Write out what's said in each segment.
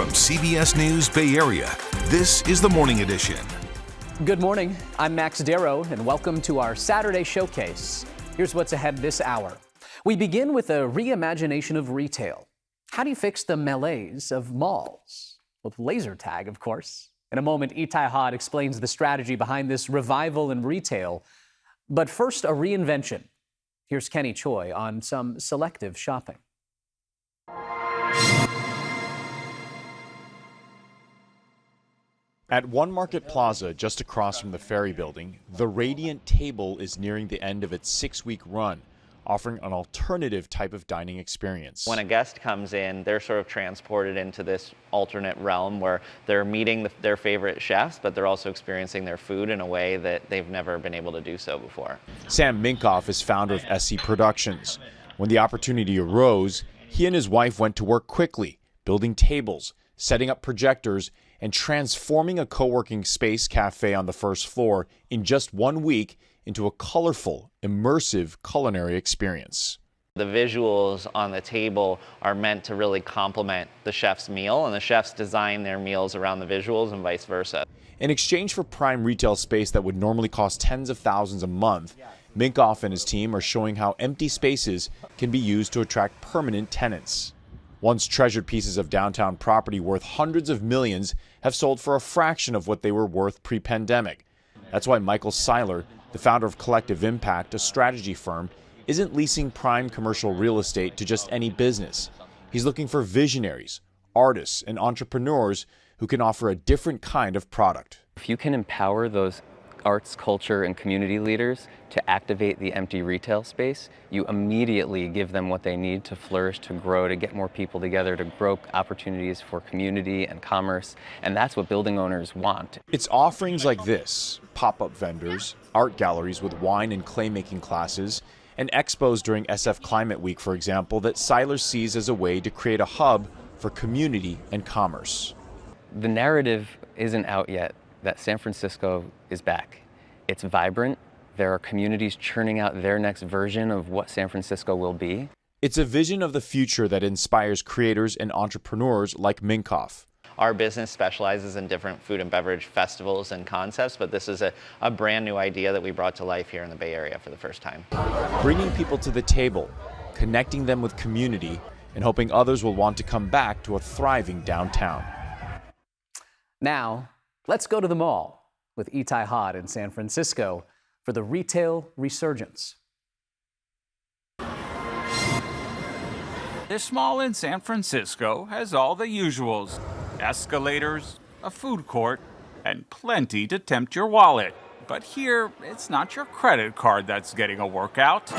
From CBS News Bay Area, this is the Morning Edition. Good morning. I'm Max Darrow, and welcome to our Saturday Showcase. Here's what's ahead this hour. We begin with a reimagination of retail. How do you fix the malaise of malls? With laser tag, of course. In a moment, Itai Hod explains the strategy behind this revival in retail. But first, a reinvention. Here's Kenny Choi on some selective shopping. At One Market Plaza, just across from the Ferry Building, the Radiant Table is nearing the end of its 6-week run, offering an alternative type of dining experience. When a guest comes in, they're sort of transported into this alternate realm where they're meeting their favorite chefs, but they're also experiencing their food in a way that they've never been able to do so before. Sam Minkoff is founder of SC Productions. When the opportunity arose, he and his wife went to work quickly, building tables, setting up projectors, and transforming a co-working space cafe on the first floor in just 1 week into a colorful, immersive culinary experience. The visuals on the table are meant to really complement the chef's meal, and the chefs design their meals around the visuals and vice versa. In exchange for prime retail space that would normally cost tens of thousands a month, Minkoff and his team are showing how empty spaces can be used to attract permanent tenants. Once treasured pieces of downtown property worth hundreds of millions have sold for a fraction of what they were worth pre-pandemic. That's why Michael Seiler, the founder of Collective Impact, a strategy firm, isn't leasing prime commercial real estate to just any business. He's looking for visionaries, artists, and entrepreneurs who can offer a different kind of product. If you can empower those arts, culture, and community leaders to activate the empty retail space, you immediately give them what they need to flourish, to grow, to get more people together, to grow opportunities for community and commerce. And that's what building owners want. It's offerings like this, pop-up vendors, art galleries with wine and clay-making classes, and expos during SF Climate Week, for example, that Seiler sees as a way to create a hub for community and commerce. The narrative isn't out yet that San Francisco is back. It's vibrant. There are communities churning out their next version of what San Francisco will be. It's a vision of the future that inspires creators and entrepreneurs like Minkoff. Our business specializes in different food and beverage festivals and concepts, but this is a brand new idea that we brought to life here in the Bay Area for the first time. Bringing people to the table, connecting them with community, and hoping others will want to come back to a thriving downtown. Now, let's go to the mall with Itai Hod in San Francisco for the retail resurgence. This mall in San Francisco has all the usuals: escalators, a food court, and plenty to tempt your wallet. But here, it's not your credit card that's getting a workout.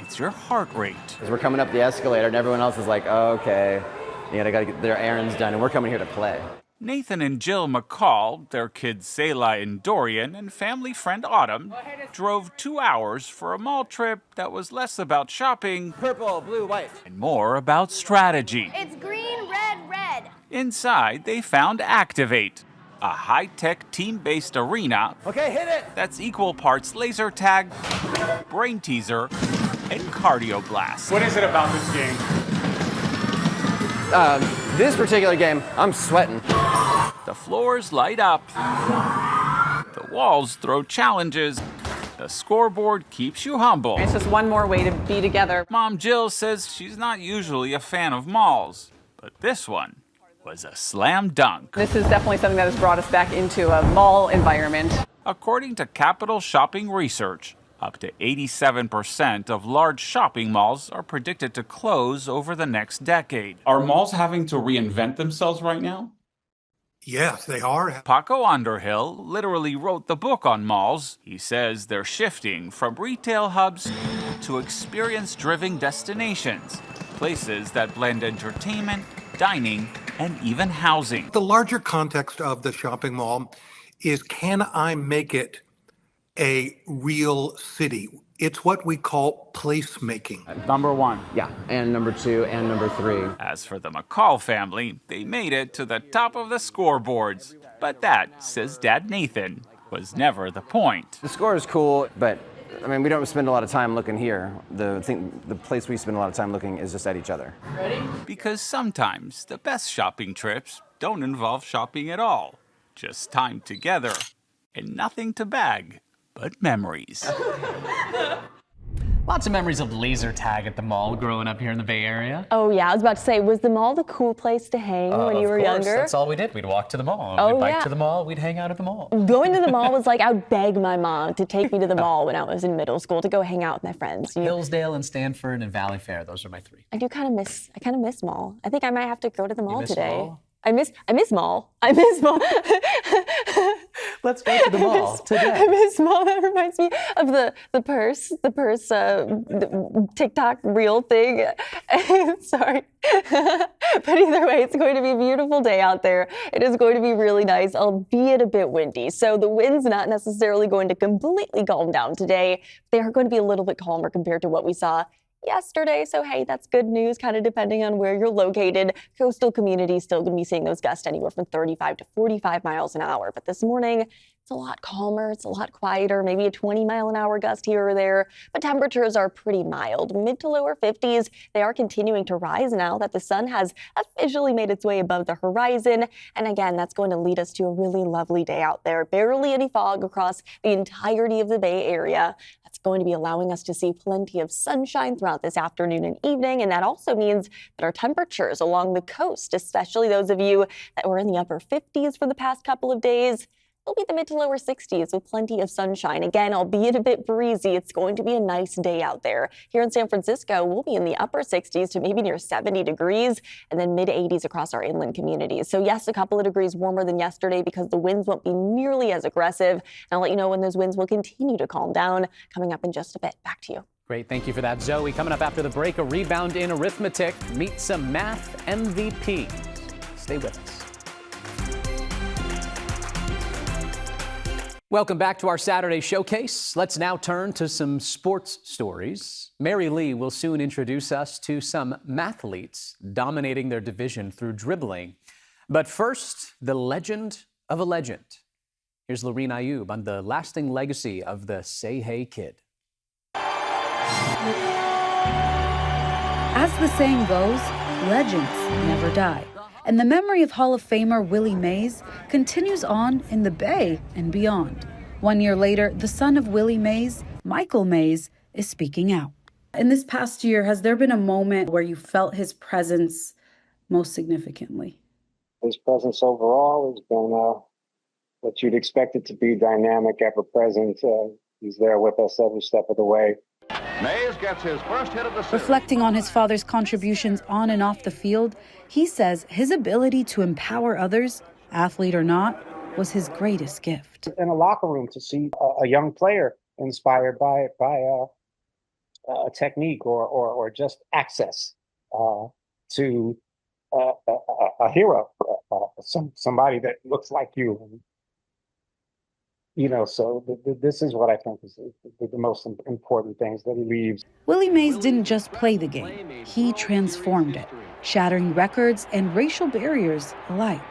It's your heart rate. As we're coming up the escalator and everyone else is like, oh, okay, they gotta get their errands done and we're coming here to play. Nathan and Jill McCall, their kids Selah and Dorian, and family friend Autumn drove 2 hours for a mall trip that was less about shopping, Purple, blue, white, and more about strategy. It's green, red, red. Inside, they found Activate, a high-tech team-based arena. Okay, hit it! That's equal parts laser tag, brain teaser, and cardio blast. What is it about this game? This particular game, I'm sweating. The floors light up. The walls throw challenges. The scoreboard keeps you humble. It's just one more way to be together. Mom Jill says she's not usually a fan of malls, but this one was a slam dunk. This is definitely something that has brought us back into a mall environment. According to Capital Shopping Research, up to 87% of large shopping malls are predicted to close over the next decade. Are malls having to reinvent themselves right now? Yes, they are. Paco Underhill literally wrote the book on malls. He says they're shifting from retail hubs to experience-driven destinations, places that blend entertainment, dining, and even housing. The larger context of the shopping mall is, can I make it a real city? It's what we call placemaking. Number one. Yeah, and number two, and number three. As for the McCall family, they made it to the top of the scoreboards. But that, says Dad Nathan, was never the point. The score is cool, but I mean, we don't spend a lot of time looking here. The place we spend a lot of time looking is just at each other. Because sometimes the best shopping trips don't involve shopping at all. Just time together and nothing to bag but memories. Lots of memories of laser tag at the mall growing up here in the Bay Area. Oh yeah, I was about to say, was the mall the cool place to hang when you were younger? That's all we did. We'd walk to the mall. Oh, We'd bike yeah. to the mall. We'd hang out at the mall. Going to the mall was like, I would beg my mom to take me to the mall when I was in middle school to go hang out with my friends. Hillsdale and Stanford and Valley Fair. Those are my three. I kind of miss mall. I think I might have to go to the mall miss today. mall? I miss mall. I miss mall. Let's go to the mall today. I miss mall. That reminds me of the purse the TikTok reel thing. Sorry. But either way, it's going to be a beautiful day out there. It is going to be really nice, albeit a bit windy. So the wind's not necessarily going to completely calm down today. They are going to be a little bit calmer compared to what we saw yesterday. So, hey, that's good news, kind of depending on where you're located. Coastal communities still going to be seeing those gusts anywhere from 35 to 45 miles an hour. But this morning, it's a lot calmer. It's a lot quieter, maybe a 20-mile-an-hour gust here or there. But temperatures are pretty mild, mid to lower 50s. They are continuing to rise now that the sun has officially made its way above the horizon. And again, that's going to lead us to a really lovely day out there. Barely any fog across the entirety of the Bay Area. That's going to be allowing us to see plenty of sunshine throughout this afternoon and evening. And that also means that our temperatures along the coast, especially those of you that were in the upper 50s for the past couple of days, will be the mid to lower 60s with plenty of sunshine. Again, albeit a bit breezy, it's going to be a nice day out there. Here in San Francisco, we'll be in the upper 60s to maybe near 70 degrees and then mid 80s across our inland communities. So yes, a couple of degrees warmer than yesterday because the winds won't be nearly as aggressive. And I'll let you know when those winds will continue to calm down coming up in just a bit. Back to you. Great, thank you for that, Zoe. Coming up after the break, a rebound in arithmetic. Meet some math MVPs. Stay with us. Welcome back to our Saturday showcase. Let's now turn to some sports stories. Mary Lee will soon introduce us to some mathletes dominating their division through dribbling. But first, the legend of a legend. Here's Lorene Ayub on the lasting legacy of the Say Hey Kid. As the saying goes, legends never die. And the memory of Hall of Famer Willie Mays continues on in the Bay and beyond. 1 year later, the son of Willie Mays, Michael Mays, is speaking out. In this past year, has there been a moment where you felt his presence most significantly? His presence overall has been what you'd expect it to be, dynamic, ever present. He's there with us every step of the way. Mays gets his first hit of the season. Reflecting on his father's contributions on and off the field, he says his ability to empower others, athlete or not, was his greatest gift. In a locker room, to see a young player inspired by a technique or just access to a hero, somebody that looks like you. You know, so this is what I think is the most important things that he leaves. Willie Mays didn't just play the game, he transformed it, shattering records and racial barriers alike.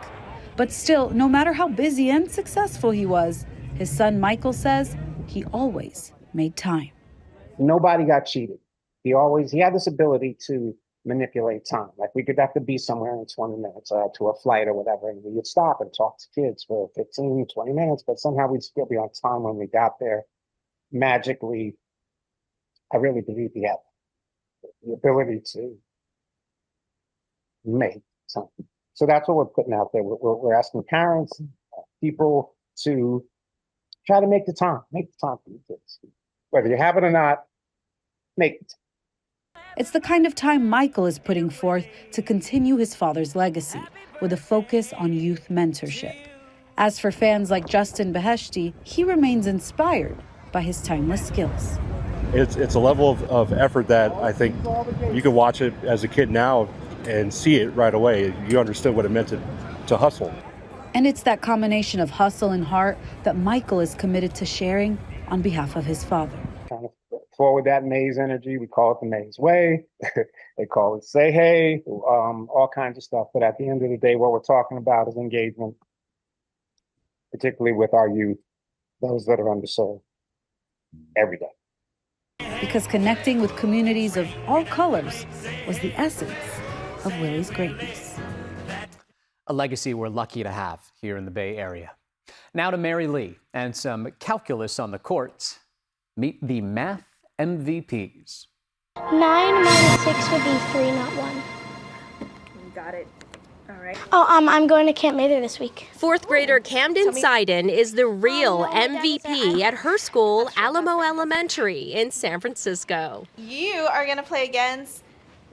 But still, no matter how busy and successful he was, his son Michael says he always made time. Nobody got cheated. He had this ability to manipulate time. Like we could have to be somewhere in 20 minutes to a flight or whatever, and we would stop and talk to kids for 15, 20 minutes, but somehow we'd still be on time when we got there. Magically, I really believe he had the ability to make something. So that's what we're putting out there. We're asking parents, people to try to make the time for your kids. Whether you have it or not, make it. It's the kind of time Michael is putting forth to continue his father's legacy with a focus on youth mentorship. As for fans like Justin Beheshti, he remains inspired by his timeless skills. It's a level of effort that I think you can watch it as a kid now and see it right away. You understood what it meant to hustle. And it's that combination of hustle and heart that Michael is committed to sharing on behalf of his father. Kind of forward that Mays energy. We call it the Mays way. They call it Say Hey, all kinds of stuff. But at the end of the day, what we're talking about is engagement, particularly with our youth, those that are underserved, every day. because connecting with communities of all colors was the essence of Willie's greatness. A legacy we're lucky to have here in the Bay Area. Now to Mary Lee and some calculus on the courts. Meet the math MVPs. 9 minus 6 would be 3, not 1. You got it. All right. Oh, I'm going to Camp Mather this week. Fourth grader Camden Seiden is the real MVP at her school, Alamo Elementary in San Francisco. You are going to play against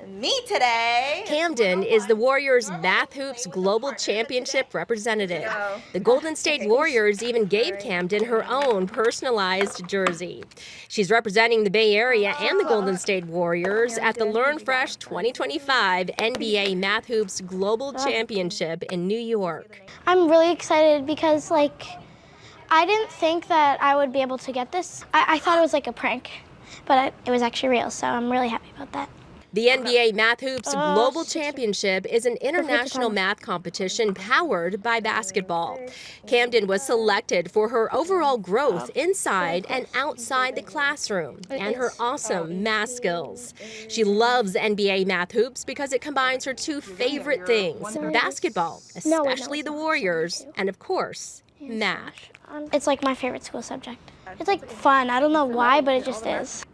me today. Camden is the Warriors Math Hoops Global Championship representative. The Golden State Warriors even gave Camden her own personalized jersey. She's representing the Bay Area and the Golden State Warriors at the Learn Fresh 2025 NBA Math Hoops Global Championship in New York. I'm really excited because, I didn't think that I would be able to get this. I thought it was like a prank, but it was actually real, so I'm really happy about that. The NBA Math Hoops Global Championship is an international math competition powered by basketball. Camden was selected for her overall growth inside and outside the classroom and her awesome math skills. She loves NBA Math Hoops because it combines her two favorite things, basketball, especially the Warriors, and of course, math. It's like my favorite school subject. It's fun. I don't know why, but it just is.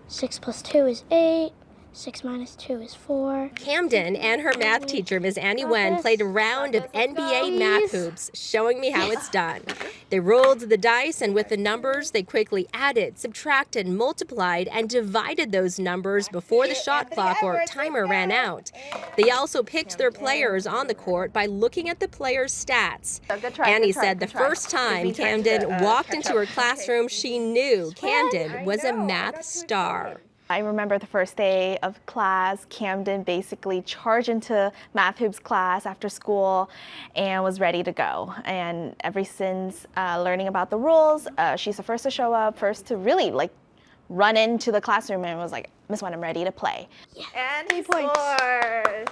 6 plus 2 is 8. 6 minus 2 is 4. Camden and her math teacher, Ms. Annie Wen, played a round of NBA math hoops, showing me how it's done. They rolled the dice, and with the numbers, they quickly added, subtracted, multiplied, and divided those numbers before the shot clock or timer ran out. They also picked their players on the court by looking at the players' stats. Annie said the first time Camden walked into her classroom, she knew Camden was a math star. I remember the first day of class, Camden basically charged into Math Hoops class after school and was ready to go. And ever since learning about the rules, she's the first to show up, first to really run into the classroom and was like, Miss Wen, I'm ready to play. Yeah. And he scores.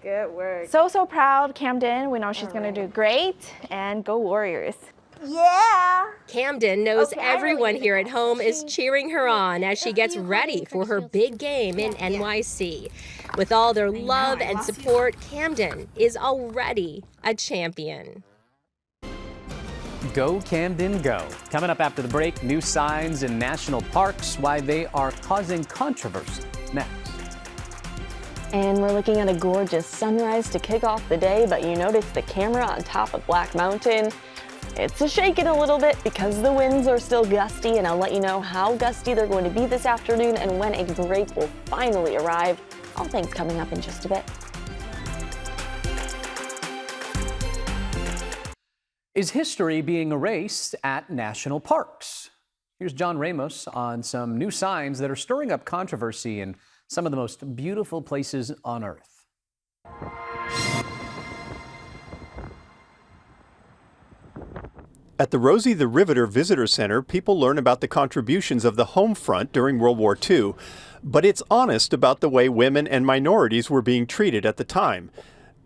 Good work. So proud, Camden. We know she's going to do great, and go Warriors. Yeah. Camden knows everyone here at home is cheering her on as she gets ready for her big game in NYC. With all their love and support, Camden is already a champion. Go Camden, go. Coming up after the break, new signs in national parks, why they are causing controversy. Next. And we're looking at a gorgeous sunrise to kick off the day, but you notice the camera on top of Black Mountain. It's shaking a little bit because the winds are still gusty, and I'll let you know how gusty they're going to be this afternoon and when a break will finally arrive. All things coming up in just a bit. Is history being erased at national parks? Here's John Ramos on some new signs that are stirring up controversy in some of the most beautiful places on Earth. At the Rosie the Riveter Visitor Center, people learn about the contributions of the home front during World War II, but it's honest about the way women and minorities were being treated at the time.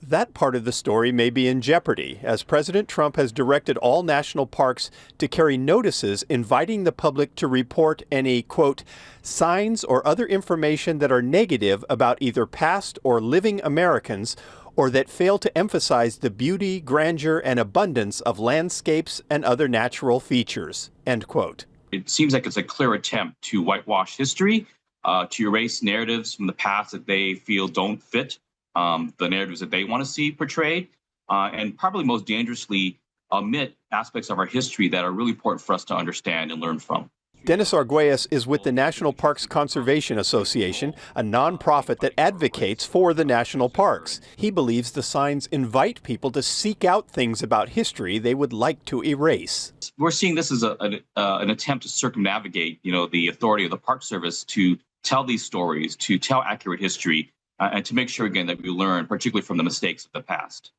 That part of the story may be in jeopardy, as President Trump has directed all national parks to carry notices inviting the public to report any, quote, signs or other information that are negative about either past or living Americans, or that fail to emphasize the beauty, grandeur, and abundance of landscapes and other natural features, end quote. It seems like it's a clear attempt to whitewash history, to erase narratives from the past that they feel don't fit the narratives that they want to see portrayed, and probably most dangerously omit aspects of our history that are really important for us to understand and learn from. Dennis Arguelles is with the National Parks Conservation Association, a nonprofit that advocates for the national parks. He believes the signs invite people to seek out things about history they would like to erase. We're seeing this as an attempt to circumnavigate, the authority of the Park Service to tell these stories, to tell accurate history, and to make sure, again, that we learn, particularly from the mistakes of the past.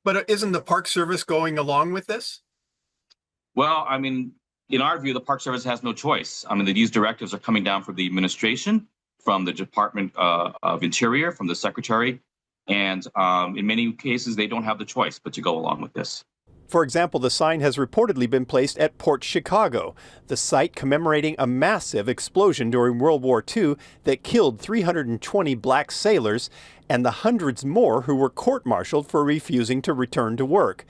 But isn't the Park Service going along with this? Well, in our view, the Park Service has no choice. These directives are coming down from the administration, from the Department of Interior, from the Secretary, and in many cases, they don't have the choice but to go along with this. For example, the sign has reportedly been placed at Port Chicago, the site commemorating a massive explosion during World War II that killed 320 black sailors and the hundreds more who were court-martialed for refusing to return to work.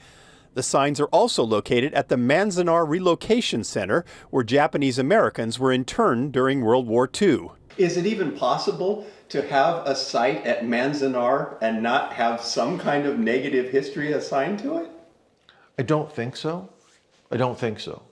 The signs are also located at the Manzanar Relocation Center, where Japanese Americans were interned during World War II. Is it even possible to have a site at Manzanar and not have some kind of negative history assigned to it? I don't think so. I don't think so.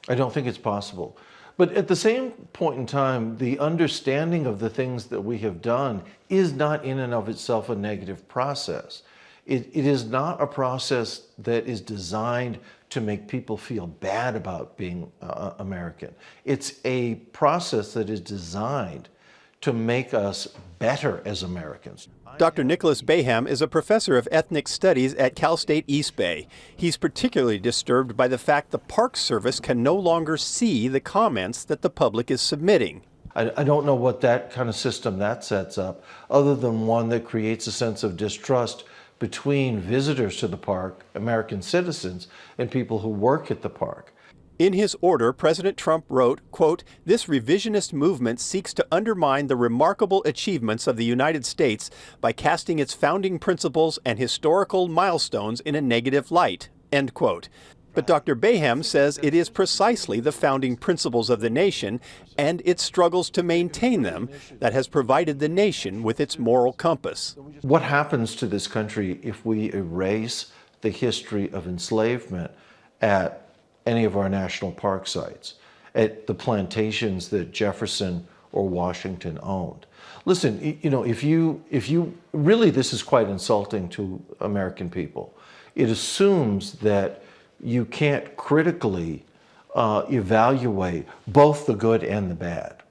I don't think it's possible. But at the same point in time, the understanding of the things that we have done is not in and of itself a negative process. It is not a process that is designed to make people feel bad about being American. It's a process that is designed to make us better as Americans. Dr. Nicholas Baham is a professor of ethnic studies at Cal State East Bay. He's particularly disturbed by the fact the Park Service can no longer see the comments that the public is submitting. I don't know what that kind of system that sets up, other than one that creates a sense of distrust between visitors to the park, American citizens, and people who work at the park. In his order, President Trump wrote, quote, "This revisionist movement seeks to undermine the remarkable achievements of the United States by casting its founding principles and historical milestones in a negative light," end quote. But Dr. Baham says it is precisely the founding principles of the nation and its struggles to maintain them that has provided the nation with its moral compass. What happens to this country if we erase the history of enslavement at any of our national park sites, at the plantations that Jefferson or Washington owned? Listen, you know, if you really, this is quite insulting to American people. It assumes that you can't critically evaluate both the good and the bad.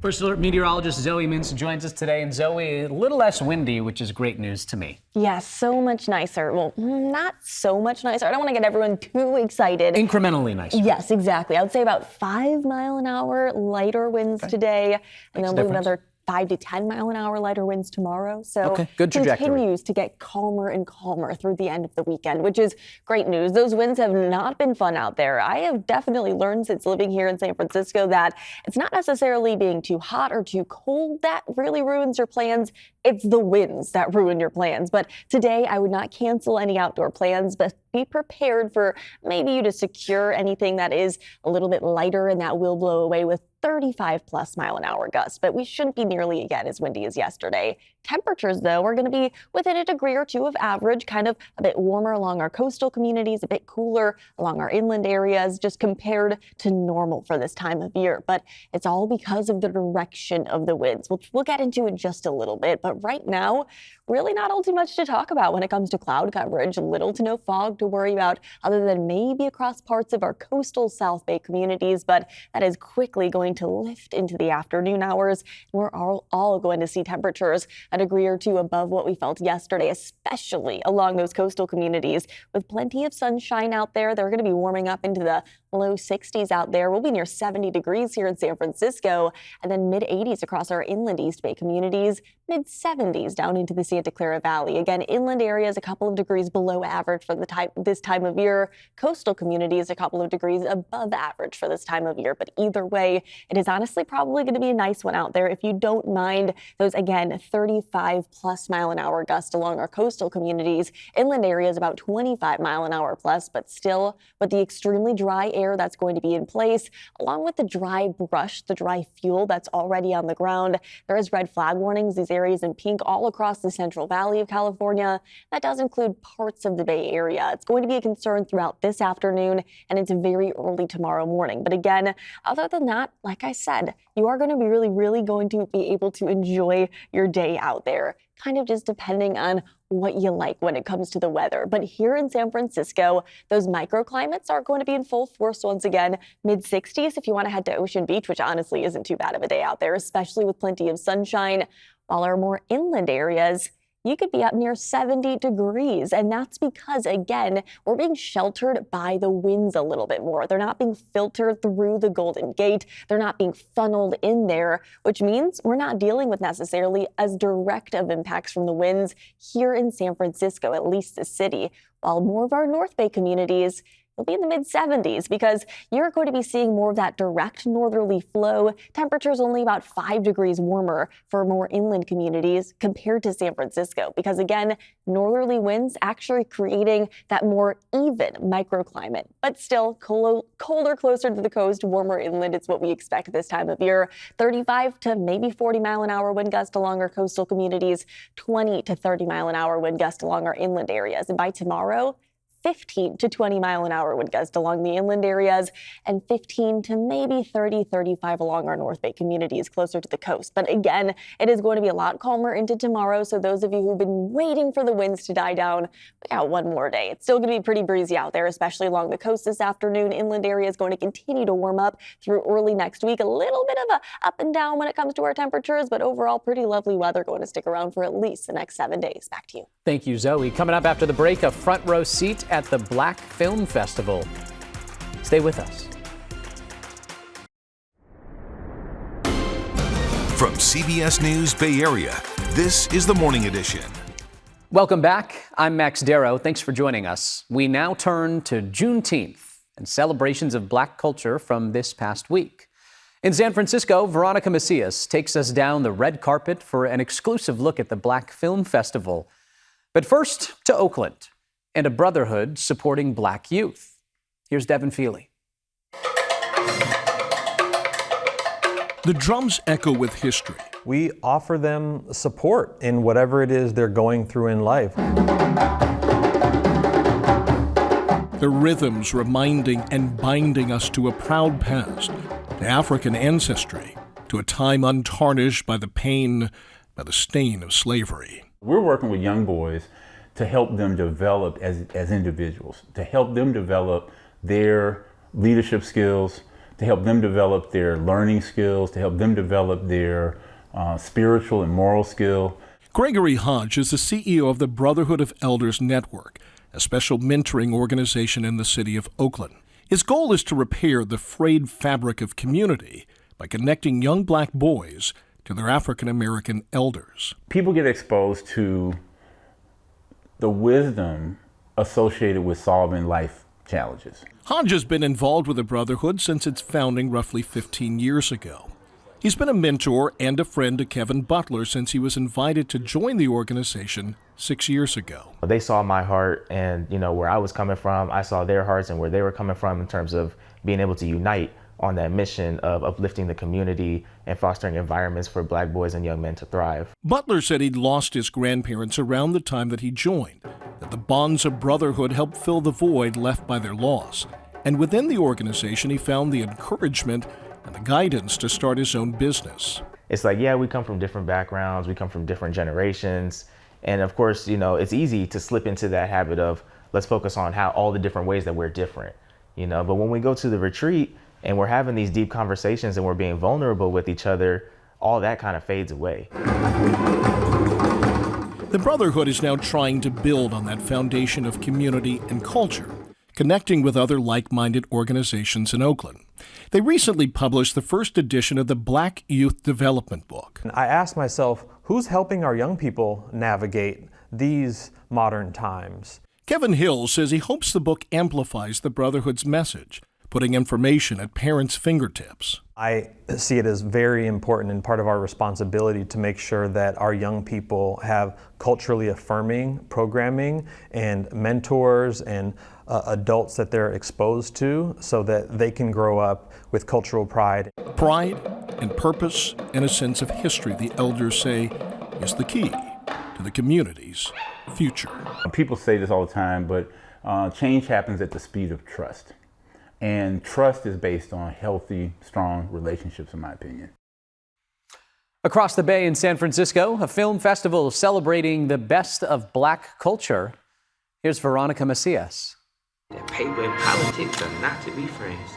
First Alert meteorologist Zoe Mintz joins us today. And Zoe, a little less windy, which is great news to me. Yes, so much nicer. Well, not so much nicer. I don't want to get everyone too excited. Incrementally nicer. Yes, exactly. I would say about 5 mile an hour lighter winds today. And then another 5 to 10 mile an hour lighter winds tomorrow. So good trajectory. Continues to get calmer and calmer through the end of the weekend, which is great news. Those winds have not been fun out there. I have definitely learned since living here in San Francisco that it's not necessarily being too hot or too cold that really ruins your plans. It's the winds that ruin your plans. But today I would not cancel any outdoor plans, but be prepared for maybe you to secure anything that is a little bit lighter and that will blow away with 35 plus mile an hour gusts, but we shouldn't be nearly again as windy as yesterday. Temperatures, though, are going to be within a degree or two of average, kind of a bit warmer along our coastal communities, a bit cooler along our inland areas, just compared to normal for this time of year. But it's all because of the direction of the winds, which we'll get into in just a little bit. But right now, really not all too much to talk about when it comes to cloud coverage. Little to no fog to worry about other than maybe across parts of our coastal South Bay communities, but that is quickly going to lift into the afternoon hours. We're all going to see temperatures a degree or two above what we felt yesterday, especially along those coastal communities. With plenty of sunshine out there, they're going to be warming up into the low 60s out there. We'll be near 70 degrees here in San Francisco, and then mid 80s across our inland East Bay communities, mid 70s down into the Santa Clara Valley. Again, inland areas a couple of degrees below average for this time of year. Coastal communities a couple of degrees above average for this time of year. But either way, it is honestly probably going to be a nice one out there if you don't mind those, again, 35 plus mile an hour gusts along our coastal communities. Inland areas about 25 mile an hour plus, but still with the extremely dry air that's going to be in place, along with the dry brush, the dry fuel that's already on the ground. There is red flag warnings, these areas in pink all across the Central Valley of California. That does include parts of the Bay Area. It's going to be a concern throughout this afternoon and into very early tomorrow morning. But again, other than that, like I said, you are going to be really going to be able to enjoy your day out there, kind of just depending on what you like when it comes to the weather. But here in San Francisco, those microclimates are going to be in full force once again. Mid 60s if you want to head to Ocean Beach, which honestly isn't too bad of a day out there, especially with plenty of sunshine. While our more inland areas, you could be up near 70 degrees. And that's because, again, we're being sheltered by the winds a little bit more. They're not being filtered through the Golden Gate. They're not being funneled in there, which means we're not dealing with necessarily as direct of impacts from the winds here in San Francisco, at least the city, while more of our North Bay communities will be in the mid-70s because you're going to be seeing more of that direct northerly flow. Temperatures only about 5 degrees warmer for more inland communities compared to San Francisco because, again, northerly winds actually creating that more even microclimate. But still, colder closer to the coast, warmer inland. It's what we expect this time of year. 35 to maybe 40-mile-an-hour wind gust along our coastal communities, 20 to 30-mile-an-hour wind gust along our inland areas. And by tomorrow, 15 to 20-mile-an-hour wind gust along the inland areas and 15 to maybe 30, 35 along our North Bay communities closer to the coast. But again, it is going to be a lot calmer into tomorrow. So those of you who've been waiting for the winds to die down, we got one more day. It's still going to be pretty breezy out there, especially along the coast this afternoon. Inland area is going to continue to warm up through early next week. A little bit of a up and down when it comes to our temperatures, but overall pretty lovely weather going to stick around for at least the next 7 days. Back to you. Thank you, Zoe. Coming up after the break, a front row seat at the Black Film Festival. Stay with us. From CBS News Bay Area, this is the Morning Edition. Welcome back. I'm Max Darrow. Thanks for joining us. We now turn to Juneteenth and celebrations of Black culture from this past week. In San Francisco, Veronica Macias takes us down the red carpet for an exclusive look at the Black Film Festival. But first to Oakland and a brotherhood supporting Black youth. Here's Devin Feely. The drums echo with history. We offer them support in whatever it is they're going through in life. The rhythms reminding and binding us to a proud past, to African ancestry, to a time untarnished by the pain, by the stain of slavery. We're working with young boys to help them develop as individuals, to help them develop their leadership skills, to help them develop their learning skills, to help them develop their spiritual and moral skill. Gregory Hodge is the CEO of the Brotherhood of Elders Network, a special mentoring organization in the city of Oakland. His goal is to repair the frayed fabric of community by connecting young Black boys to their African American elders. People get exposed to the wisdom associated with solving life challenges. Hodge has been involved with the Brotherhood since its founding roughly 15 years ago. He's been a mentor and a friend to Kevin Butler since he was invited to join the organization 6 years ago. They saw my heart and, where I was coming from. I saw their hearts and where they were coming from in terms of being able to unite on that mission of uplifting the community and fostering environments for Black boys and young men to thrive. Butler said he'd lost his grandparents around the time that he joined, that the bonds of brotherhood helped fill the void left by their loss. And within the organization, he found the encouragement and the guidance to start his own business. It's like, we come from different backgrounds, we come from different generations. And of course, it's easy to slip into that habit of let's focus on how all the different ways that we're different, but when we go to the retreat and we're having these deep conversations and we're being vulnerable with each other, all that kind of fades away. The Brotherhood is now trying to build on that foundation of community and culture, connecting with other like-minded organizations in Oakland. They recently published the first edition of the Black Youth Development Book. I asked myself, who's helping our young people navigate these modern times? Kevin Hill says he hopes the book amplifies the Brotherhood's message, putting information at parents' fingertips. I see it as very important and part of our responsibility to make sure that our young people have culturally affirming programming and mentors and adults that they're exposed to so that they can grow up with cultural pride. Pride and purpose and a sense of history, the elders say, is the key to the community's future. People say this all the time, but change happens at the speed of trust. And trust is based on healthy, strong relationships, in my opinion. Across the bay in San Francisco, a film festival celebrating the best of Black culture. Here's Veronica Macias. Paper and politics are not to be friends.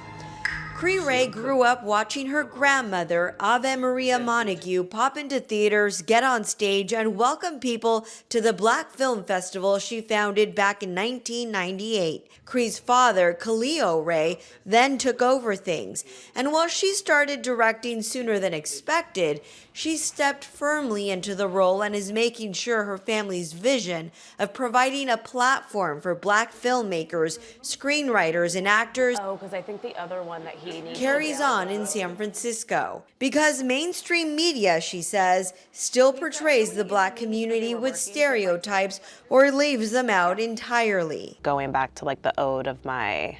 Cree Ray grew up watching her grandmother, Ave Maria Montague, pop into theaters, get on stage, and welcome people to the Black Film Festival she founded back in 1998. Cree's father, Khalil Ray, then took over things, and while she started directing sooner than expected, she stepped firmly into the role and is making sure her family's vision of providing a platform for Black filmmakers, screenwriters, and actors because I think the other one that he needs carries on in San Francisco. Because mainstream media, she says, still portrays the Black community with stereotypes or leaves them out entirely. Going back to like the ode of my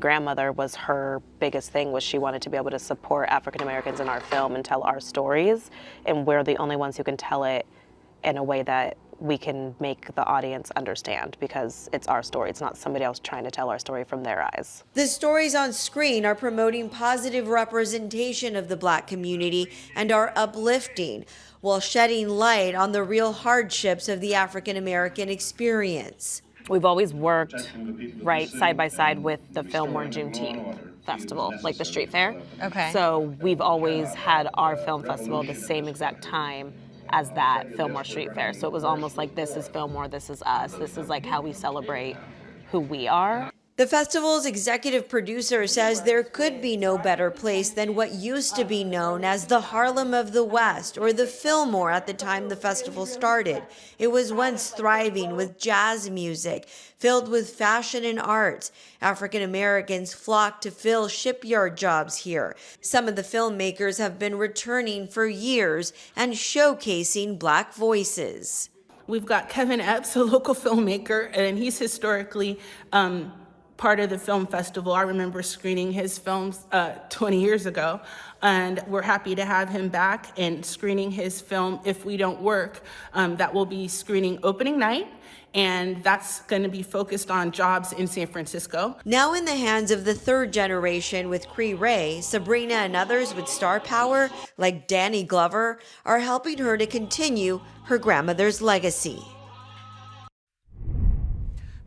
grandmother, was her biggest thing was she wanted to be able to support African Americans in our film and tell our stories, and we're the only ones who can tell it in a way that we can make the audience understand, because it's our story. It's not somebody else trying to tell our story from their eyes. The stories on screen are promoting positive representation of the Black community and are uplifting, while shedding light on the real hardships of the African American experience. We've always worked right side by side with the Fillmore Juneteenth Festival, like the street fair. Okay. So we've always had our film festival the same exact time as that Fillmore Street Fair. So it was almost like, this is Fillmore, this is us. This is like how we celebrate who we are. The festival's executive producer says there could be no better place than what used to be known as the Harlem of the West, or the Fillmore at the time the festival started. It was once thriving with jazz music, filled with fashion and arts. African Americans flocked to fill shipyard jobs here. Some of the filmmakers have been returning for years and showcasing Black voices. We've got Kevin Epps, a local filmmaker, and he's historically part of the film festival. I remember screening his films 20 years ago, and we're happy to have him back and screening his film, If We Don't Work. That will be screening opening night, and that's going to be focused on jobs in San Francisco. Now in the hands of the third generation with Cree Ray, Sabrina and others with star power, like Danny Glover, are helping her to continue her grandmother's legacy.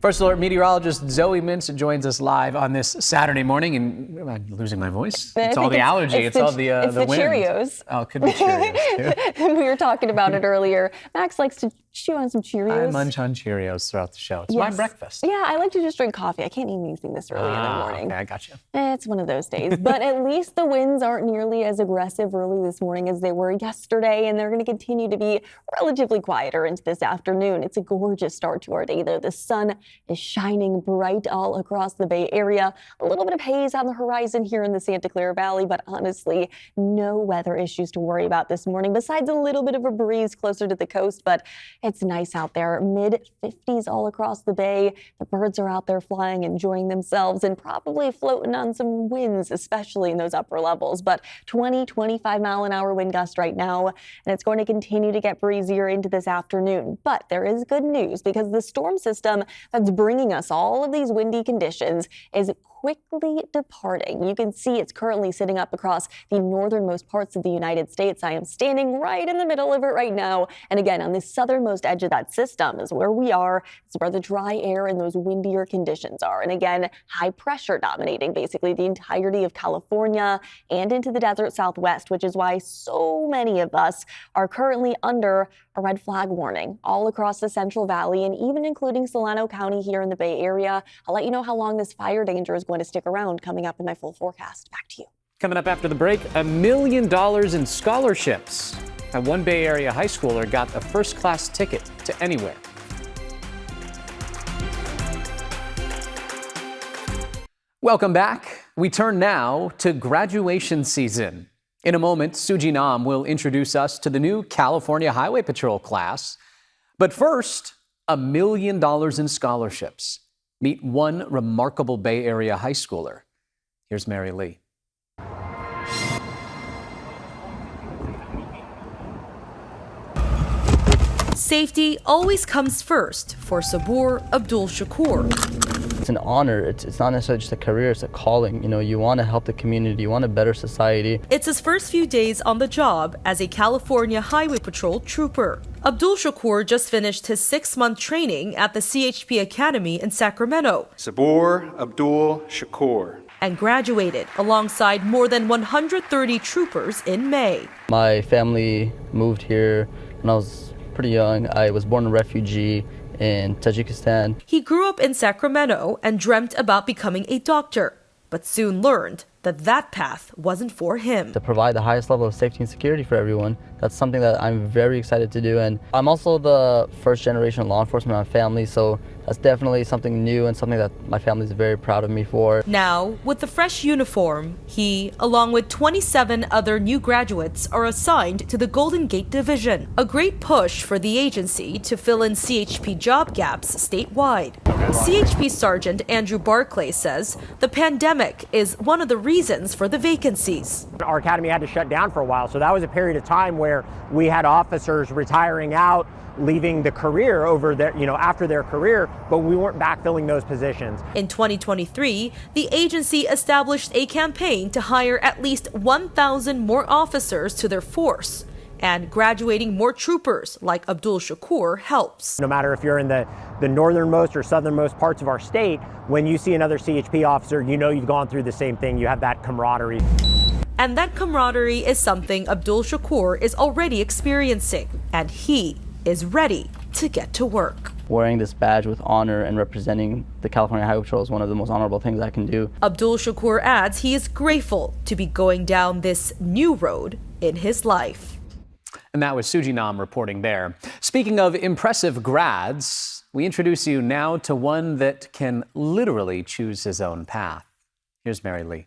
First Alert meteorologist Zoe Mintz joins us live on this Saturday morning. And am I losing my voice? It's all the allergy. It's all the wind. It's the Cheerios. Oh, it could be Cheerios, too. We were talking about it earlier. Max likes to chew on some Cheerios. I munch on Cheerios throughout the show. It's my breakfast. Yeah, I like to just drink coffee. I can't eat anything this early in the morning. Okay, I got you. It's one of those days. But at least the winds aren't nearly as aggressive early this morning as they were yesterday, and they're going to continue to be relatively quieter into this afternoon. It's a gorgeous start to our day, though. The sun is shining bright all across the Bay Area. A little bit of haze on the horizon here in the Santa Clara Valley, but honestly, no weather issues to worry about this morning, besides a little bit of a breeze closer to the coast. But it's nice out there, mid-50s all across the bay. The birds are out there flying, enjoying themselves, and probably floating on some winds, especially in those upper levels. But 20, 25 mile an hour wind gust right now, and it's going to continue to get breezier into this afternoon. But there is good news, because the storm system that's bringing us all of these windy conditions is quickly departing. You can see it's currently sitting up across the northernmost parts of the United States. I am standing right in the middle of it right now. And again, on the southernmost edge of that system is where we are. It's where the dry air and those windier conditions are. And again, high pressure dominating basically the entirety of California and into the desert Southwest, which is why so many of us are currently under a red flag warning all across the Central Valley, and even including Solano County here in the Bay Area. I'll let you know how long this fire danger is going to stick around coming up in my full forecast. Back to you. Coming up after the break, $1 million in scholarships. And one Bay Area high schooler got a first-class ticket to anywhere. Welcome back. We turn now to graduation season. In a moment, Suji Nam will introduce us to the new California Highway Patrol class. But first, $1 million in scholarships. Meet one remarkable Bay Area high schooler. Here's Mary Lee. Safety always comes first for Sabur Abdul Shakur. It's an honor. It's not necessarily just a career, it's a calling. You know, you want to help the community, you want a better society. It's his first few days on the job as a California Highway Patrol trooper. Abdul Shakur just finished his 6-month training at the CHP Academy in Sacramento. Sabur Abdul Shakur. and graduated alongside more than 130 troopers in May. My family moved here when I was pretty young. I was born a refugee in Tajikistan. He grew up in Sacramento and dreamt about becoming a doctor, but soon learned that path wasn't for him. To provide the highest level of safety and security for everyone, that's something that I'm very excited to do. And I'm also the first generation law enforcement in my family, so that's definitely something new and something that my family is very proud of me for. Now, with the fresh uniform, he, along with 27 other new graduates, are assigned to the Golden Gate Division, a great push for the agency to fill in CHP job gaps statewide. CHP Sergeant Andrew Barclay says the pandemic is one of the reasons for the vacancies. Our academy had to shut down for a while, so that was a period of time where we had officers retiring out, leaving the career over there, after their career, but we weren't backfilling those positions. In 2023, the agency established a campaign to hire at least 1,000 more officers to their force, and graduating more troopers like Abdul Shakur helps. No matter if you're in the northernmost or southernmost parts of our state, when you see another CHP officer, you know you've gone through the same thing. You have that camaraderie. And that camaraderie is something Abdul Shakur is already experiencing, and he is ready to get to work. Wearing this badge with honor and representing the California Highway Patrol is one of the most honorable things I can do. Abdul Shakur adds he is grateful to be going down this new road in his life. And that was Suji Nam reporting there. Speaking of impressive grads, we introduce you now to one that can literally choose his own path. Here's Mary Lee.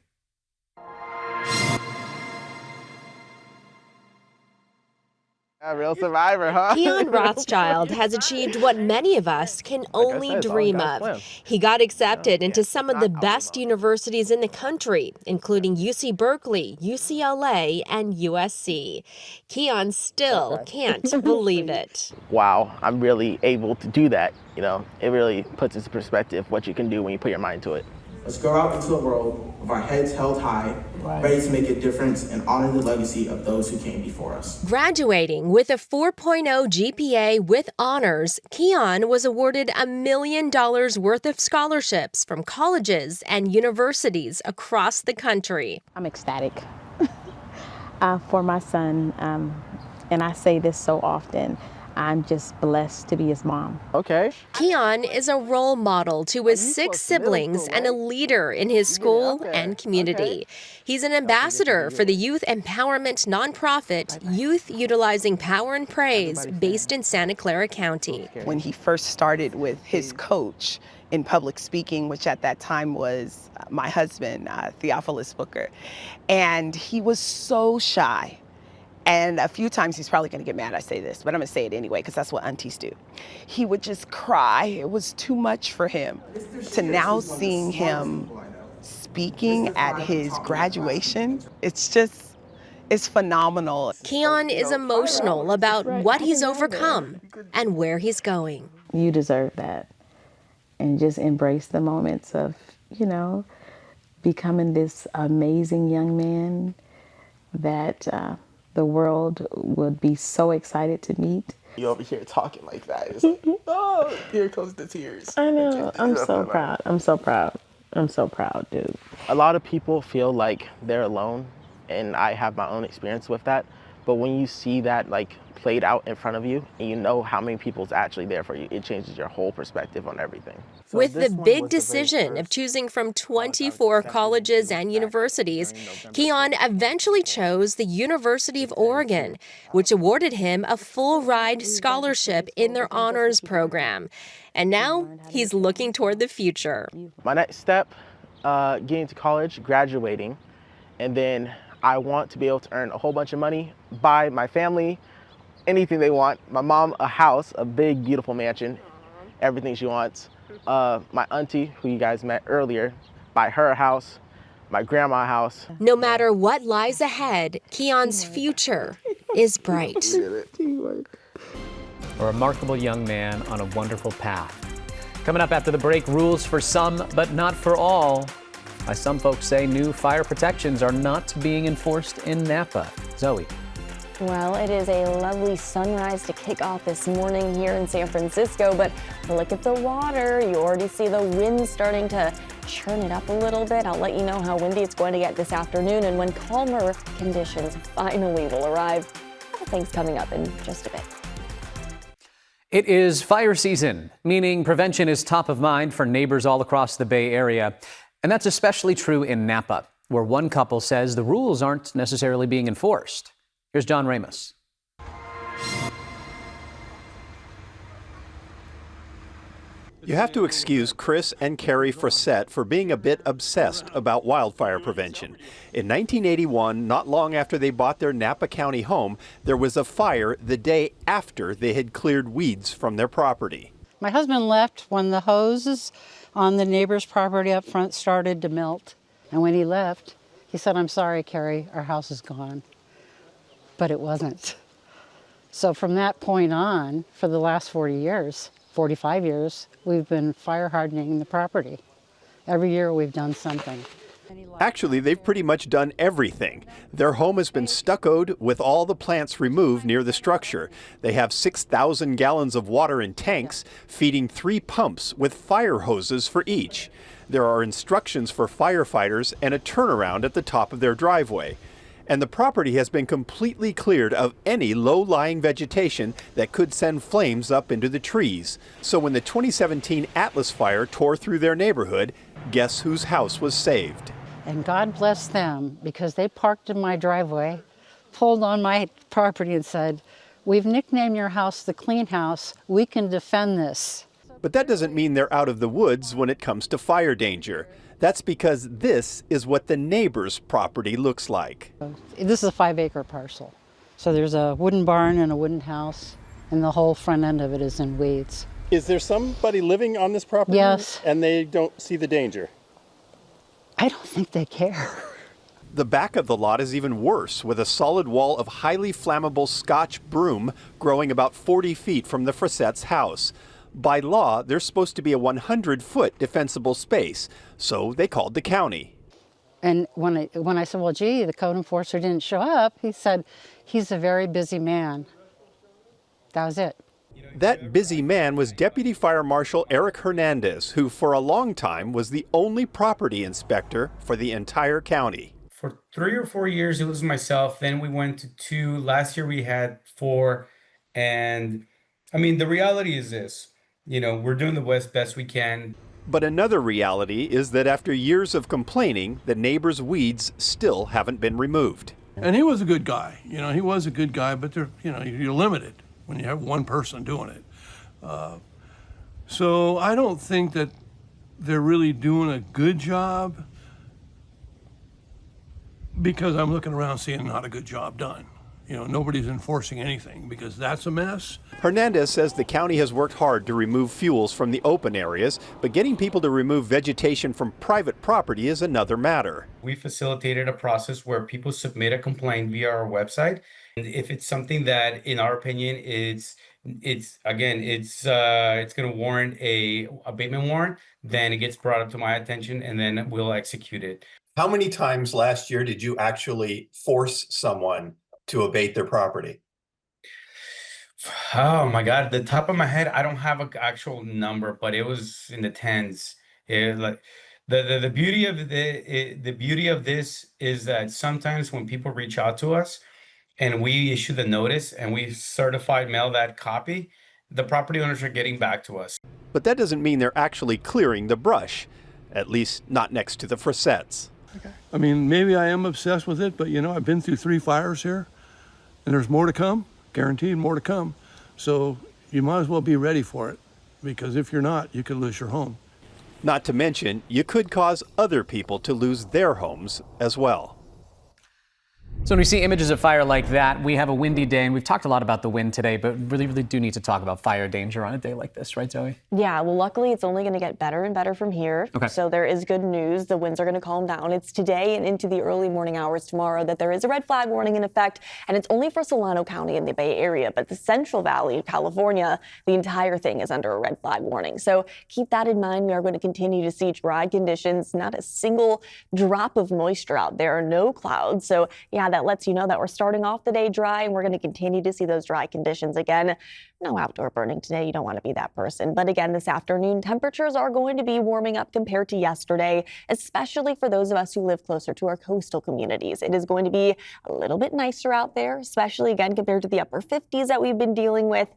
A real survivor, huh? Keon Rothschild has achieved what many of us can only dream of. He got accepted into some of the best universities in the country, including UC Berkeley, UCLA, and USC. Keon still can't believe it. Wow, I'm really able to do that. It really puts into perspective what you can do when you put your mind to it. Let's go out into a world with our heads held high, ready to make a difference and honor the legacy of those who came before us. Graduating with a 4.0 GPA with honors, Keon was awarded $1 million worth of scholarships from colleges and universities across the country. I'm ecstatic for my son, and I say this so often. I'm just blessed to be his mom. Okay. Keon is a role model to his 6 siblings and a leader in his school and community. He's an ambassador for the youth empowerment nonprofit Youth Utilizing Power and Praise based in Santa Clara County. When he first started with his coach in public speaking, which at that time was my husband, Theophilus Booker, and he was so shy. And a few times he's probably going to get mad I say this, but I'm going to say it anyway because that's what aunties do. He would just cry. It was too much for him. To now seeing him speaking at his graduation, it's phenomenal. Keon is emotional about what he's overcome and where he's going. You deserve that. And just embrace the moments of, becoming this amazing young man that the world would be so excited to meet. You over here talking like that. It's like, oh, here comes the tears. I know. I'm so proud. I'm so proud. I'm so proud, dude. A lot of people feel like they're alone, and I have my own experience with that. But when you see that played out in front of you, and you know how many people's actually there for you, it changes your whole perspective on everything. With the big decision of choosing from 24 colleges and universities, Keon eventually chose the University of Oregon, which awarded him a full-ride scholarship in their honors program. And now he's looking toward the future. My next step, getting to college, graduating, and then I want to be able to earn a whole bunch of money, buy my family anything they want. My mom, a house, a big, beautiful mansion, everything she wants. My auntie, who you guys met earlier, buy her a house, my grandma a house. No matter what lies ahead, Keon's future is bright. A remarkable young man on a wonderful path. Coming up after the break, rules for some, but not for all. Why some folks say new fire protections are not being enforced in Napa. Zoe. Well, it is a lovely sunrise to kick off this morning here in San Francisco, but look at the water. You already see the wind starting to churn it up a little bit. I'll let you know how windy it's going to get this afternoon and when calmer conditions finally will arrive. Other things coming up in just a bit. It is fire season, meaning prevention is top of mind for neighbors all across the Bay Area. And that's especially true in Napa, where one couple says the rules aren't necessarily being enforced. Here's John Ramos. You have to excuse Chris and Carrie Frissette for being a bit obsessed about wildfire prevention. In 1981, not long after they bought their Napa County home, there was a fire the day after they had cleared weeds from their property. My husband left when the hoses on the neighbor's property up front started to melt. And when he left, he said, "I'm sorry, Carrie, our house is gone." But it wasn't. So from that point on, for the last 45 years, we've been fire hardening the property. Every year we've done something. Actually, they've pretty much done everything. Their home has been stuccoed with all the plants removed near the structure. They have 6,000 gallons of water in tanks, feeding 3 pumps with fire hoses for each. There are instructions for firefighters and a turnaround at the top of their driveway. And the property has been completely cleared of any low-lying vegetation that could send flames up into the trees. So when the 2017 Atlas fire tore through their neighborhood, guess whose house was saved? And God bless them, because they parked in my driveway, pulled on my property and said, "We've nicknamed your house the Clean House. We can defend this." But that doesn't mean they're out of the woods when it comes to fire danger. That's because this is what the neighbor's property looks like. This is a 5-acre parcel. So there's a wooden barn and a wooden house, and the whole front end of it is in weeds. Is there somebody living on this property? Yes. And they don't see the danger? I don't think they care. The back of the lot is even worse, with a solid wall of highly flammable Scotch broom growing about 40 feet from the Frissette's house. By law, there's supposed to be a 100-foot defensible space, so they called the county. And when I said, "Well, gee, the code enforcer didn't show up," he said, "He's a very busy man." That was it. That busy man was Deputy Fire Marshal Eric Hernandez, who for a long time was the only property inspector for the entire county. For 3 or 4 years, it was myself. Then we went to 2. Last year, we had 4. And I mean, the reality is this. We're doing the best we can. But another reality is that after years of complaining, the neighbor's weeds still haven't been removed. And he was a good guy. He was a good guy, but you're limited when you have one person doing it. So I don't think that they're really doing a good job, because I'm looking around seeing not a good job done. Nobody's enforcing anything because that's a mess. Hernandez says the county has worked hard to remove fuels from the open areas, but getting people to remove vegetation from private property is another matter. We facilitated a process where people submit a complaint via our website. And if it's something that, in our opinion, it's going to warrant a abatement warrant, then it gets brought up to my attention and then we'll execute it. How many times last year did you actually force someone to abate their property? Oh my God, the top of my head, I don't have an actual number, but it was in the tens. The beauty of this is that sometimes when people reach out to us and we issue the notice and we certified mail that copy, the property owners are getting back to us. But that doesn't mean they're actually clearing the brush, at least not next to the Frissettes. I mean, maybe I am obsessed with it, but I've been through 3 fires here, and there's more to come, guaranteed more to come. So you might as well be ready for it, because if you're not, you could lose your home. Not to mention, you could cause other people to lose their homes as well. So when we see images of fire like that, we have a windy day, and we've talked a lot about the wind today, but really do need to talk about fire danger on a day like this, right, Zoe? Yeah, well, luckily it's only going to get better and better from here. Okay. So there is good news. The winds are going to calm down. It's today and into the early morning hours tomorrow that there is a red flag warning in effect, and it's only for Solano County in the Bay Area, but the Central Valley of California, the entire thing is under a red flag warning. So keep that in mind. We are going to continue to see dry conditions, not a single drop of moisture out there, no clouds. So yeah, that lets you know that we're starting off the day dry and we're going to continue to see those dry conditions again. No outdoor burning today. You don't want to be that person. But again, this afternoon, temperatures are going to be warming up compared to yesterday, especially for those of us who live closer to our coastal communities. It is going to be a little bit nicer out there, especially again compared to the upper 50s that we've been dealing with.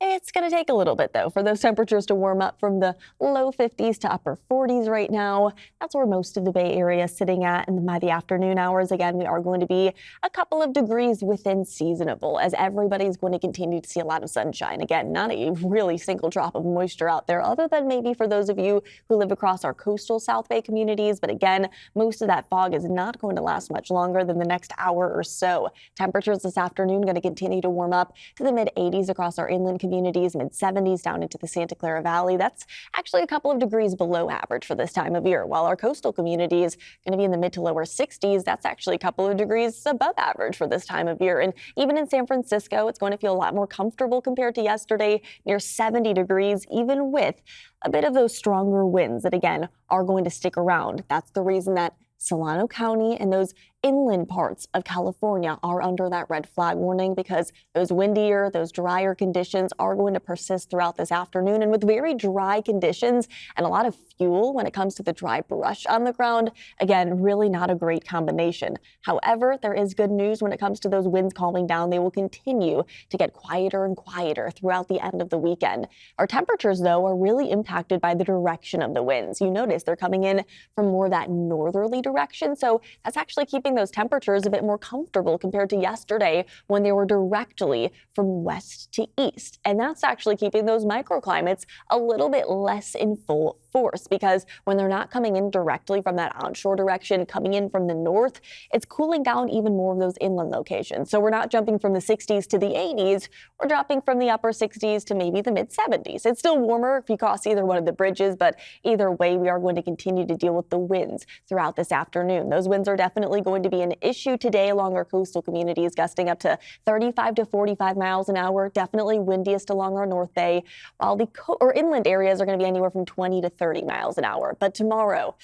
It's going to take a little bit, though, for those temperatures to warm up from the low 50s to upper 40s right now. That's where most of the Bay Area is sitting at. And by the afternoon hours, again, we are going to be a couple of degrees within seasonable, as everybody's going to continue to see a lot of sunshine. Again, not a really single drop of moisture out there, other than maybe for those of you who live across our coastal South Bay communities. But again, most of that fog is not going to last much longer than the next hour or so. Temperatures this afternoon going to continue to warm up to the mid-80s across our inland communities, mid-70s down into the Santa Clara Valley. That's actually a couple of degrees below average for this time of year, while our coastal communities going to be in the mid to lower 60s. That's actually a couple of degrees above average for this time of year. And even in San Francisco, it's going to feel a lot more comfortable compared to yesterday, near 70 degrees, even with a bit of those stronger winds that, again, are going to stick around. That's the reason that Solano County and those inland parts of California are under that red flag warning, because those windier, those drier conditions are going to persist throughout this afternoon. And with very dry conditions and a lot of fuel when it comes to the dry brush on the ground, again, really not a great combination. However, there is good news when it comes to those winds calming down. They will continue to get quieter and quieter throughout the end of the weekend. Our temperatures, though, are really impacted by the direction of the winds. You notice they're coming in from more that northerly direction, so that's actually keeping those temperatures a bit more comfortable compared to yesterday when they were directly from west to east. And that's actually keeping those microclimates a little bit less in full force, because when they're not coming in directly from that onshore direction, coming in from the north, it's cooling down even more of those inland locations. So we're not jumping from the 60s to the 80s, we're dropping from the upper 60s to maybe the mid 70s. It's still warmer if you cross either one of the bridges, but either way, we are going to continue to deal with the winds throughout this afternoon. Those winds are definitely going to be an issue today along our coastal communities, gusting up to 35 to 45 miles an hour, definitely windiest along our North Bay, while the inland areas are going to be anywhere from 20 to 30 miles an hour. But tomorrow,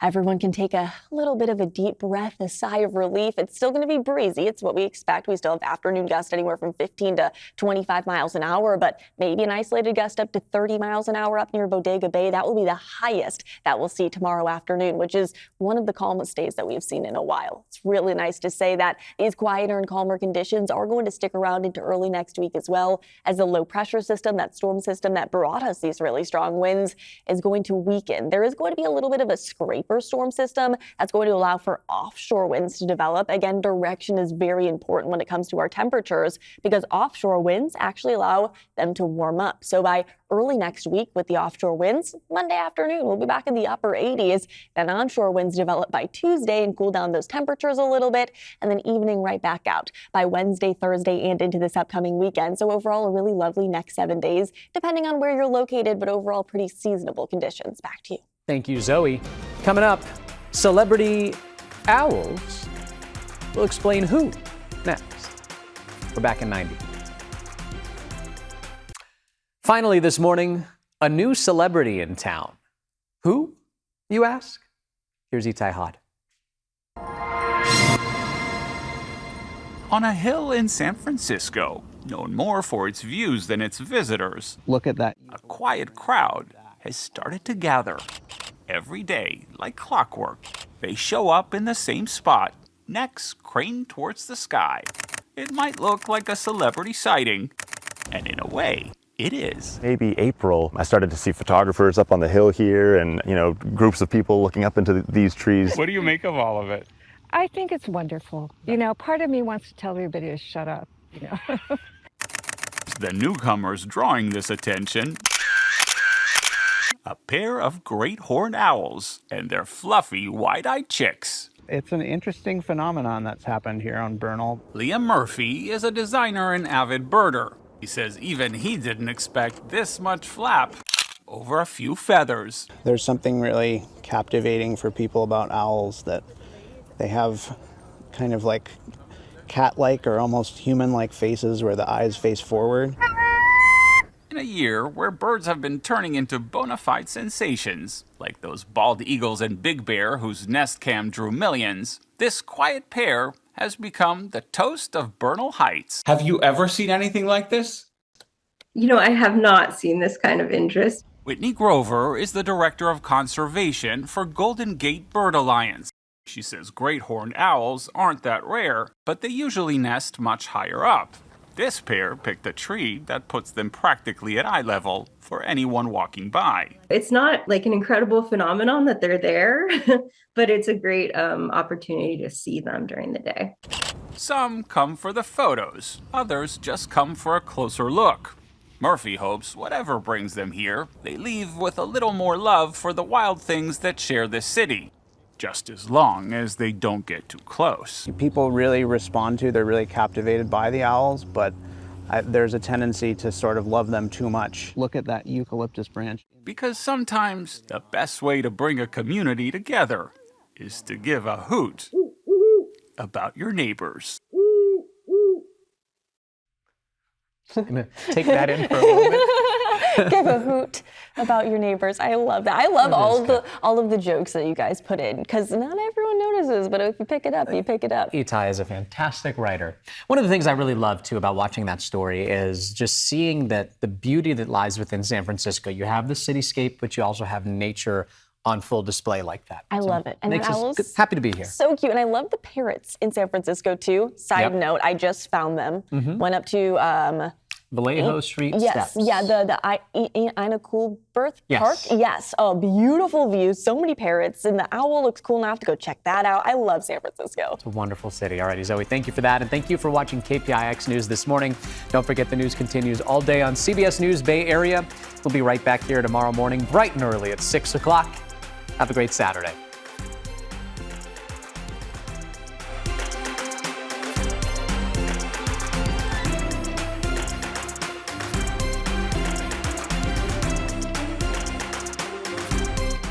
everyone can take a little bit of a deep breath, a sigh of relief. It's still going to be breezy. It's what we expect. We still have afternoon gusts anywhere from 15 to 25 miles an hour, but maybe an isolated gust up to 30 miles an hour up near Bodega Bay. That will be the highest that we'll see tomorrow afternoon, which is one of the calmest days that we've seen in a while. It's really nice to say that these quieter and calmer conditions are going to stick around into early next week, as well as the low pressure system, that storm system that brought us these really strong winds, is going to weaken. There is going to be a little bit of a scraper storm system that's going to allow for offshore winds to develop. Again, direction is very important when it comes to our temperatures, because offshore winds actually allow them to warm up. So by early next week with the offshore winds, Monday afternoon, we'll be back in the upper 80s. Then onshore winds develop by Tuesday and cool down those temperatures a little bit, and then evening right back out by Wednesday, Thursday, and into this upcoming weekend. So overall, a really lovely next 7 days, depending on where you're located, but overall pretty seasonable conditions. Back to you. Thank you, Zoe. Coming up, celebrity owls. We'll explain who next. We're back in 90. Finally this morning, a new celebrity in town. Who, you ask? Here's Itai Hod. On a hill in San Francisco, known more for its views than its visitors, look at that. A quiet crowd has started to gather. Every day, like clockwork, they show up in the same spot, necks craned towards the sky. It might look like a celebrity sighting, and in a way, it is. Maybe April, I started to see photographers up on the hill here and, groups of people looking up into these trees. What do you make of all of it? I think it's wonderful. Part of me wants to tell everybody to shut up, The newcomers drawing this attention, a pair of great horned owls and their fluffy, wide-eyed chicks. It's an interesting phenomenon that's happened here on Bernal. Liam Murphy is a designer and avid birder. He says even he didn't expect this much flap over a few feathers. There's something really captivating for people about owls, that they have kind of like cat-like or almost human-like faces where the eyes face forward. In a year where birds have been turning into bona fide sensations, like those bald eagles and big bear whose nest cam drew millions, this quiet pair has become the toast of Bernal Heights. Have you ever seen anything like this? I have not seen this kind of interest. Whitney Grover is the Director of Conservation for Golden Gate Bird Alliance. She says great horned owls aren't that rare, but they usually nest much higher up. This pair picked a tree that puts them practically at eye level for anyone walking by. It's not like an incredible phenomenon that they're there, but it's a great opportunity to see them during the day. Some come for the photos, others just come for a closer look. Murphy hopes whatever brings them here, they leave with a little more love for the wild things that share this city, just as long as they don't get too close. People really respond to, they're really captivated by the owls, but there's a tendency to sort of love them too much. Look at that eucalyptus branch. Because sometimes the best way to bring a community together is to give a hoot about your neighbors. I'm gonna take that in for a moment. Give a hoot about your neighbors. I love that. I love all of the jokes that you guys put in, because not everyone notices, but if you pick it up, you pick it up. Itai is a fantastic writer. One of the things I really love too about watching that story is just seeing that the beauty that lies within San Francisco. You have the cityscape, but you also have nature on full display like that. I love it. And makes the us owls, happy to be here. So cute. And I love the parrots in San Francisco too. Side note, I just found them. Went up to Vallejo Street Yes, steps. yeah, the Ina Coolbirth Yes. Park. Yes, oh, beautiful views, so many parrots, and the owl looks cool enough to go check that out. I love San Francisco. It's a wonderful city. Alrighty, Zoe, thank you for that, and thank you for watching KPIX News this morning. Don't forget the news continues all day on CBS News Bay Area. We'll be right back here tomorrow morning, bright and early at 6 o'clock. Have a great Saturday.